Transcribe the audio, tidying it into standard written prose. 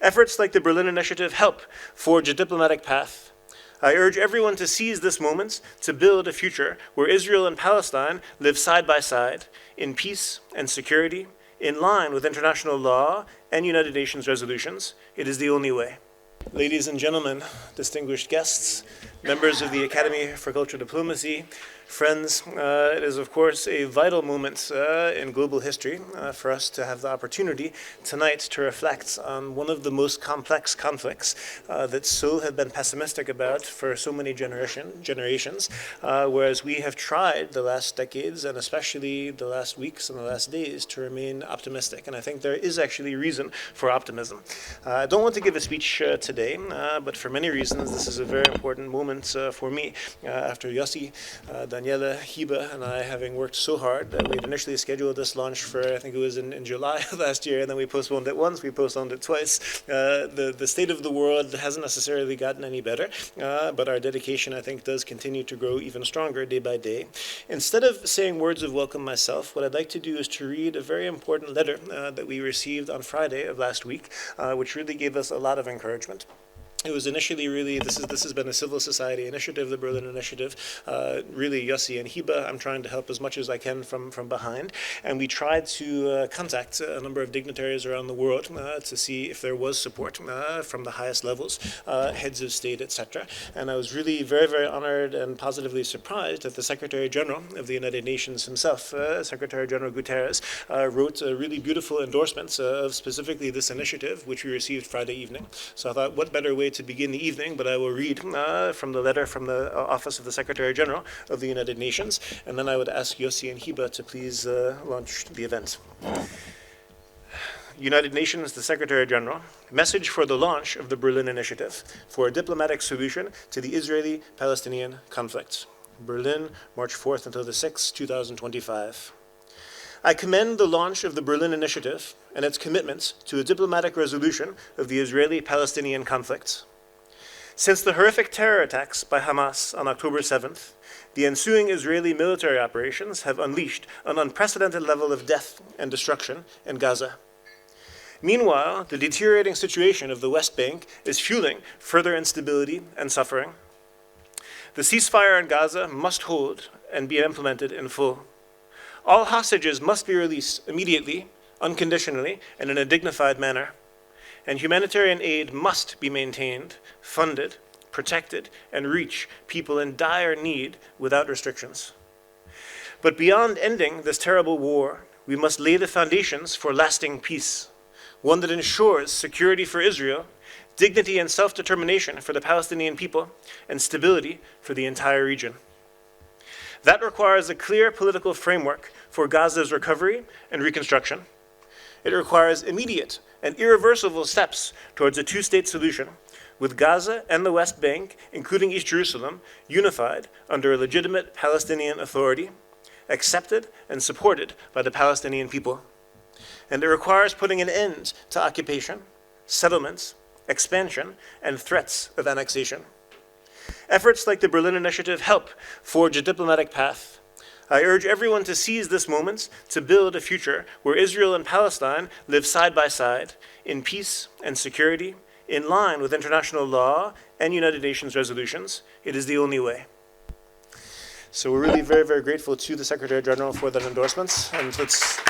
Efforts like the Berlin Initiative help forge a diplomatic path. I urge everyone to seize this moment to build a future where Israel and Palestine live side by side in peace and security, in line with international law and United Nations resolutions. It is the only way. Ladies and gentlemen, distinguished guests, members of the Academy for Cultural Diplomacy, friends, it is of course a vital moment in global history for us to have the opportunity tonight to reflect on one of the most complex conflicts that so have been pessimistic about for so many generations, whereas we have tried the last decades and especially the last weeks and the last days to remain optimistic. And I think there is actually reason for optimism. I don't want to give a speech today, but for many reasons this is a very important moment for me. After Yossi, Daniela, Hiba, and I having worked so hard, we had initially scheduled this launch for, I think it was in July of last year, and then we postponed it once, we postponed it twice. The state of the world hasn't necessarily gotten any better, but our dedication, I think, does continue to grow even stronger day by day. Instead of saying words of welcome myself, what I'd like to do is to read a very important letter that we received on Friday of last week, which really gave us a lot of encouragement. It was initially really, this has been a civil society initiative, the Berlin Initiative, really Yossi and Hiba. I'm trying to help as much as I can from behind. And we tried to contact a number of dignitaries around the world to see if there was support from the highest levels, heads of state, etc. And I was really very, very honored and positively surprised that the Secretary General of the United Nations himself, Secretary General Guterres, wrote a really beautiful endorsement of specifically this initiative, which we received Friday evening. So I thought, what better way to begin the evening, but I will read from the letter from the Office of the Secretary General of the United Nations, and then I would ask Yossi and Hiba to please launch the event. United Nations, the Secretary General, message for the launch of the Berlin Initiative for a diplomatic solution to the Israeli-Palestinian conflict. Berlin, March 4th until the 6th, 2025. I commend the launch of the Berlin Initiative and its commitments to a diplomatic resolution of the Israeli-Palestinian conflict. Since the horrific terror attacks by Hamas on October 7th, the ensuing Israeli military operations have unleashed an unprecedented level of death and destruction in Gaza. Meanwhile, the deteriorating situation of the West Bank is fueling further instability and suffering. The ceasefire in Gaza must hold and be implemented in full. All hostages must be released immediately, unconditionally, and in a dignified manner. And humanitarian aid must be maintained, funded, protected, and reach people in dire need without restrictions. But beyond ending this terrible war, we must lay the foundations for lasting peace, one that ensures security for Israel, dignity and self-determination for the Palestinian people, and stability for the entire region. That requires a clear political framework for Gaza's recovery and reconstruction. It requires immediate and irreversible steps towards a two-state solution, with Gaza and the West Bank, including East Jerusalem, unified under a legitimate Palestinian authority, accepted and supported by the Palestinian people. And it requires putting an end to occupation, settlements, expansion, and threats of annexation. Efforts like the Berlin Initiative help forge a diplomatic path. I urge everyone to seize this moment to build a future where Israel and Palestine live side by side in peace and security, in line with international law and United Nations resolutions. It is the only way. So we're really very, very grateful to the Secretary General for that endorsement. And let's